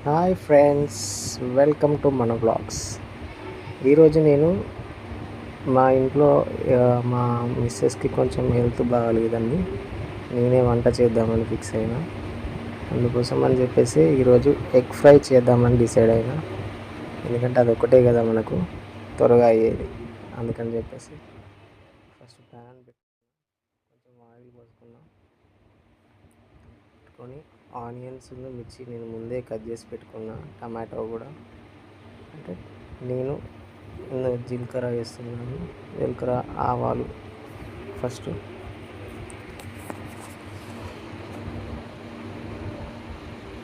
Hi friends, welcome to మన blogs. ఈరోజు నేను మా ఇంట్లో మా మిస్సెస్కి కొంచెం హెల్త్ బాగాలేదండి. నేనే వంట చేద్దామని ఫిక్స్ అయినా. అందుకోసం అని చెప్పేసి ఈరోజు ఎగ్ ఫ్రై చేద్దామని డిసైడ్ అయినా. ఎందుకంటే అది ఒకటే కదా మనకు త్వరగా అయ్యేది. అందుకని చెప్పేసి ఫస్ట్ ప్యాన్ పెట్టి కొంచెం ఆయిల్ పెట్టుకొని ఆనియన్స్ మిర్చి నేను ముందే కట్ చేసి పెట్టుకున్నా. టమాటో కూడా అంటే నేను జీలకర్ర వేస్తున్నాను. జీలకర్ర, ఆవాలు ఫస్ట్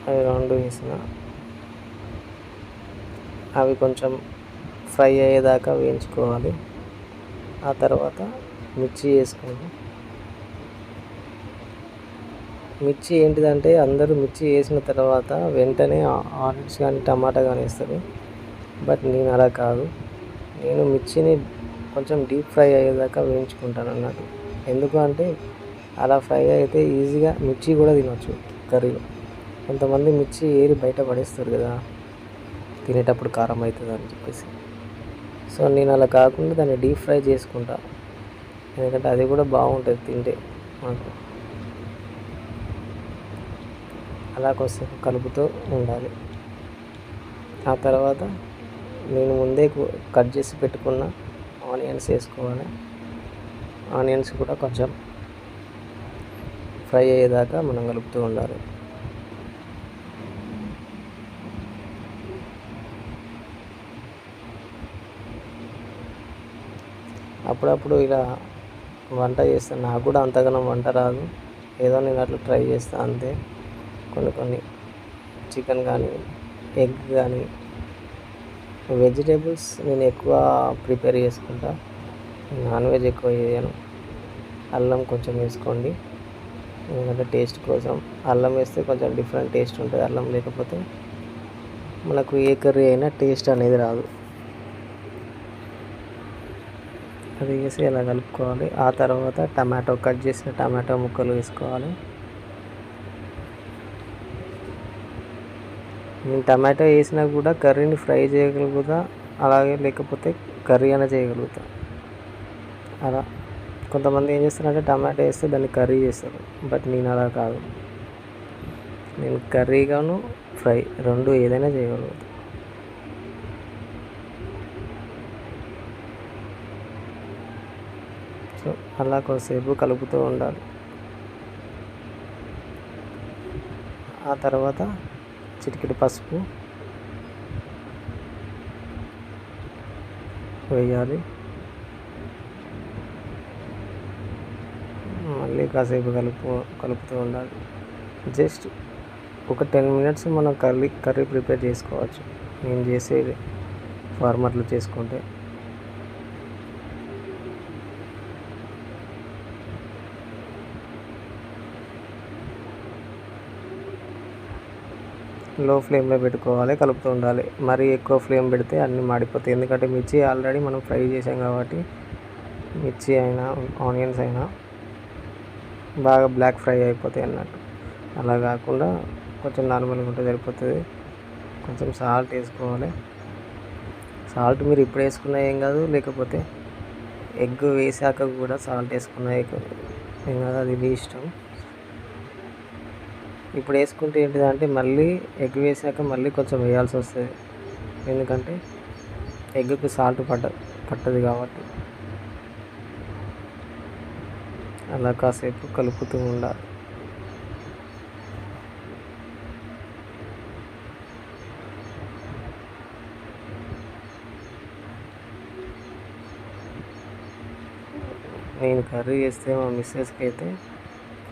అవి రెండు వేసిన అవి కొంచెం ఫ్రై అయ్యేదాకా వేయించుకోవాలి. ఆ తర్వాత మిర్చి వేసుకోండి. మిర్చి ఏంటిదంటే అందరూ మిర్చి వేసిన తర్వాత వెంటనే ఆనియన్స్ కానీ టమాటా కానీ వేస్తారు. బట్ నేను అలా కాదు. నేను మిర్చిని కొంచెం డీప్ ఫ్రై అయ్యేదాకా వేయించుకుంటాను అన్నట్టు. ఎందుకు అంటే అలా ఫ్రై అయితే ఈజీగా మిర్చి కూడా తినొచ్చు కర్రీలో. కొంతమంది మిర్చి ఏరి బయట పడేస్తారు కదా, తినేటప్పుడు కారం అవుతుంది అని చెప్పేసి. సో నేను అలా కాకుండా దాన్ని డీప్ ఫ్రై చేసుకుంటా. ఎందుకంటే అది కూడా బాగుంటుంది తింటే మనకు. అలా కొంచెం కలుపుతూ ఉండాలి. ఆ తర్వాత నేను ముందే కట్ చేసి పెట్టుకున్న ఆనియన్స్ వేసుకోవాలి. ఆనియన్స్ కూడా కొంచెం ఫ్రై అయ్యేదాకా మనం కలుపుతూ ఉండాలి. అప్పుడప్పుడు ఇలా వంట చేస్తాను. నాకు కూడా అంతగానం వంట రాదు, ఏదో నేను అట్లా ట్రై చేస్తాను అంతే. కొన్ని చికెన్ కానీ ఎగ్ కానీ వెజిటేబుల్స్ నేను ఎక్కువ ప్రిపేర్ చేసుకుంటా. నాన్ వెజ్ ఎక్కువ చేయను. అల్లం కొంచెం వేసుకోండి, ఎందుకంటే టేస్ట్ కోసం. అల్లం వేస్తే కొంచెం డిఫరెంట్ టేస్ట్ ఉంటుంది. అల్లం లేకపోతే మనకు ఏ కర్రీ అయినా టేస్ట్ అనేది రాదు. అది వేసి అలా కలుపుకోవాలి. ఆ తర్వాత కట్ చేసిన టమాటో ముక్కలు వేసుకోవాలి. నేను టమాటో వేసినా కూడా కర్రీని ఫ్రై చేయగలుగుతా, అలాగే లేకపోతే కర్రీ అయినా చేయగలుగుతా. అలా కొంతమంది ఏం చేస్తారంటే టమాటో వేస్తే దాన్ని కర్రీ చేస్తారు. బట్ నేను అలా కాదు. నేను కర్రీగాను ఫ్రై రెండు ఏదైనా చేయగలుగుతా. సో అలా కొద్దిసేపు కలుపుతూ ఉండాలి. ఆ తర్వాత చిటికెడు పసుపు వేయాలి. మళ్ళీ కాసేపు కలుపుతూ ఉండాలి. జస్ట్ ఒక 10 మినిట్స్ మనం కర్రీ ప్రిపేర్ చేసుకోవచ్చు, నేను చేసే ఫార్మాట్లో చేసుకుంటే. లో ఫ్లేమ్లో పెట్టుకోవాలి, కలుపుతూ ఉండాలి. మరీ ఎక్కువ ఫ్లేమ్ పెడితే అన్నీ మాడిపోతాయి. ఎందుకంటే మిర్చి ఆల్రెడీ మనం ఫ్రై చేసాం కాబట్టి, మిర్చి అయినా ఆనియన్స్ అయినా బాగా బ్లాక్ ఫ్రై అయిపోతాయి అన్నట్టు. అలా కాకుండా కొంచెం నార్మల్గా ఉంటే సరిపోతుంది. కొంచెం సాల్ట్ వేసుకోవాలి. సాల్ట్ మీరు ఇప్పుడు వేసుకున్నా ఏం కాదు, లేకపోతే ఎగ్ వేసాక కూడా సాల్ట్ వేసుకున్నా ఏం కాదు, అది మీ ఇష్టం. ఇప్పుడు వేసుకుంటే ఏంటిదంటే మళ్ళీ ఎగ్ వేసాక మళ్ళీ కొంచెం వేయాల్సి వస్తుంది. ఎందుకంటే ఎగ్కి సాల్ట్ పట్టదు కాబట్టి. అలా కాసేపు కలుపుతూ ఉండాలి. నేను కర్రీ చేస్తే మా మిస్సెస్కి అయితే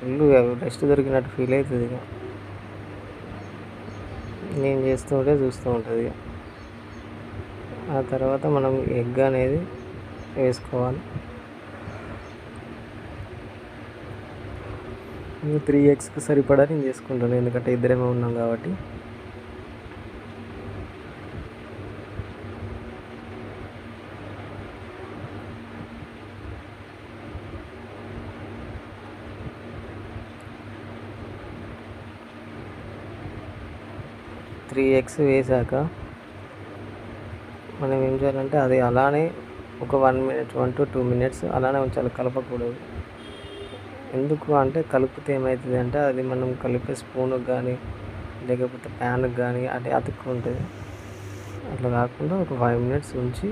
ఫుల్ రెస్ట్ దొరికినట్టు ఫీల్ అవుతుంది. ఇక నేను చేస్తుంటే చూస్తూ ఉంటుంది. ఆ తర్వాత మనం ఎగ్ అనేది వేసుకోవాలి. 3 ఎగ్స్కి సరిపడా నేను చేసుకుంటాను, ఎందుకంటే ఇద్దరేమో ఉన్నాం కాబట్టి. 3 ఎగ్స్ వేసాక మనం ఏం చేయాలంటే అది అలానే ఒక 1 మినిట్ 1 to 2 మినిట్స్ అలానే ఉంచాలి, కలపకూడదు. ఎందుకు అంటే కలిపితే ఏమవుతుంది అంటే అది మనం కలిపే స్పూన్కి కానీ లేకపోతే ప్యాన్కి కానీ అది అతుక్కుంటుంది. అట్లా కాకుండా ఒక 5 మినిట్స్ ఉంచి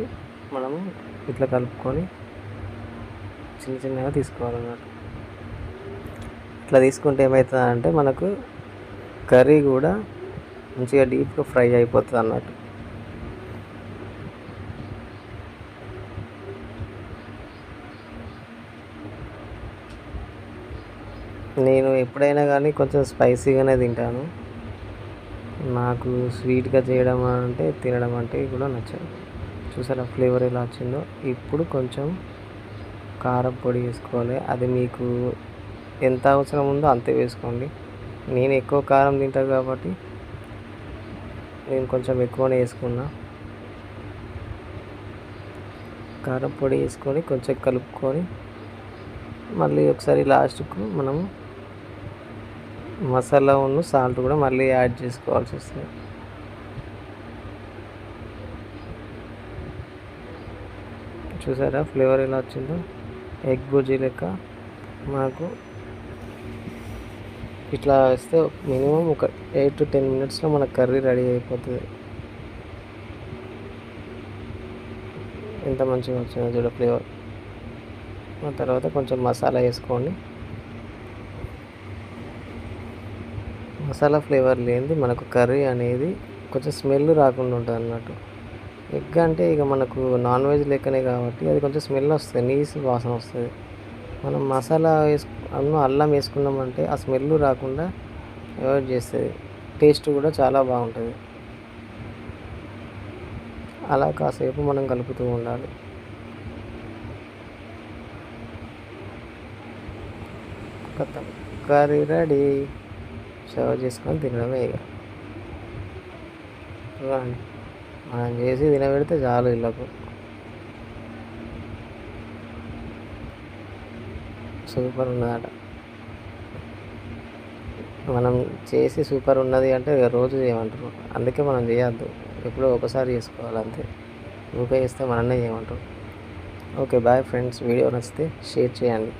మనము ఇట్లా కలుపుకొని చిన్న చిన్నగా తీసుకోవాలన్నమాట. ఇట్లా తీసుకుంటే ఏమవుతుందంటే మనకు కర్రీ కూడా మంచిగా డీప్గా ఫ్రై అయిపోతుంది అన్నట్టు. నేను ఎప్పుడైనా కానీ కొంచెం స్పైసీగానే తింటాను. నాకు స్వీట్గా చేయడం అంటే తినడం అంటే కూడా నచ్చదు. చూసారా ఫ్లేవర్ ఎలా వచ్చిందో. ఇప్పుడు కొంచెం కారం పొడి వేసుకోవాలి, అది మీకు ఎంత అవసరం ఉందో అంతే వేసుకోండి. నేను ఎక్కువ కారం తింటాను కాబట్టి నేను కొంచెం ఎక్కువనే వేసుకున్నా. కారం పొడి వేసుకొని కొంచెం కలుపుకొని మళ్ళీ ఒకసారి లాస్ట్కు మనము మసాలా సాల్ట్ కూడా మళ్ళీ యాడ్ చేసుకోవాల్సి వస్తుంది. చూసారా ఫ్లేవర్ ఎలా వచ్చిందో, ఎగ్ బుర్జీ లెక్క. మనకు ఇట్లా వేస్తే మినిమం ఒక 8 to 10 మినిట్స్లో మన కర్రీ రెడీ అయిపోతుంది. ఎంత మంచిగా వచ్చిందో చూడ ఫ్లేవర్. ఆ తర్వాత కొంచెం మసాలా వేసుకోండి. మసాలా ఫ్లేవర్ లేనిది మనకు కర్రీ అనేది కొంచెం స్మెల్ రాకుండా ఉంటుంది అన్నట్టు. ఎగ్ అంటే ఇక మనకు నాన్ వెజ్ లెక్కనే కాబట్టి అది కొంచెం స్మెల్ వస్తుంది, నీసు వాసన వస్తుంది. మనం మసాలా అల్లం వేసుకున్నామంటే ఆ స్మెల్ రాకుండా అవాయిడ్ చేస్తుంది, టేస్ట్ కూడా చాలా బాగుంటుంది. అలా కాసేపు మనం కలుపుతూ ఉండాలి. కర్రీ రెడీ, సర్వ్ చేసుకొని తినడమే. ఇక చూడండి, మనం చేసి తినబెడితే చాలు ఇళ్ళకు. సూపర్ ఉన్నదట. మనం చేసి సూపర్ ఉన్నది అంటే రోజు చేయమంటారు, అందుకే మనం చేయొద్దు, ఎప్పుడో ఒకసారి చేసుకోవాలి అంతే. ఊకే చేస్తే మనన్నే చేయమంటారు. ఓకే బాయ్ ఫ్రెండ్స్, వీడియో నచ్చితే షేర్ చేయండి.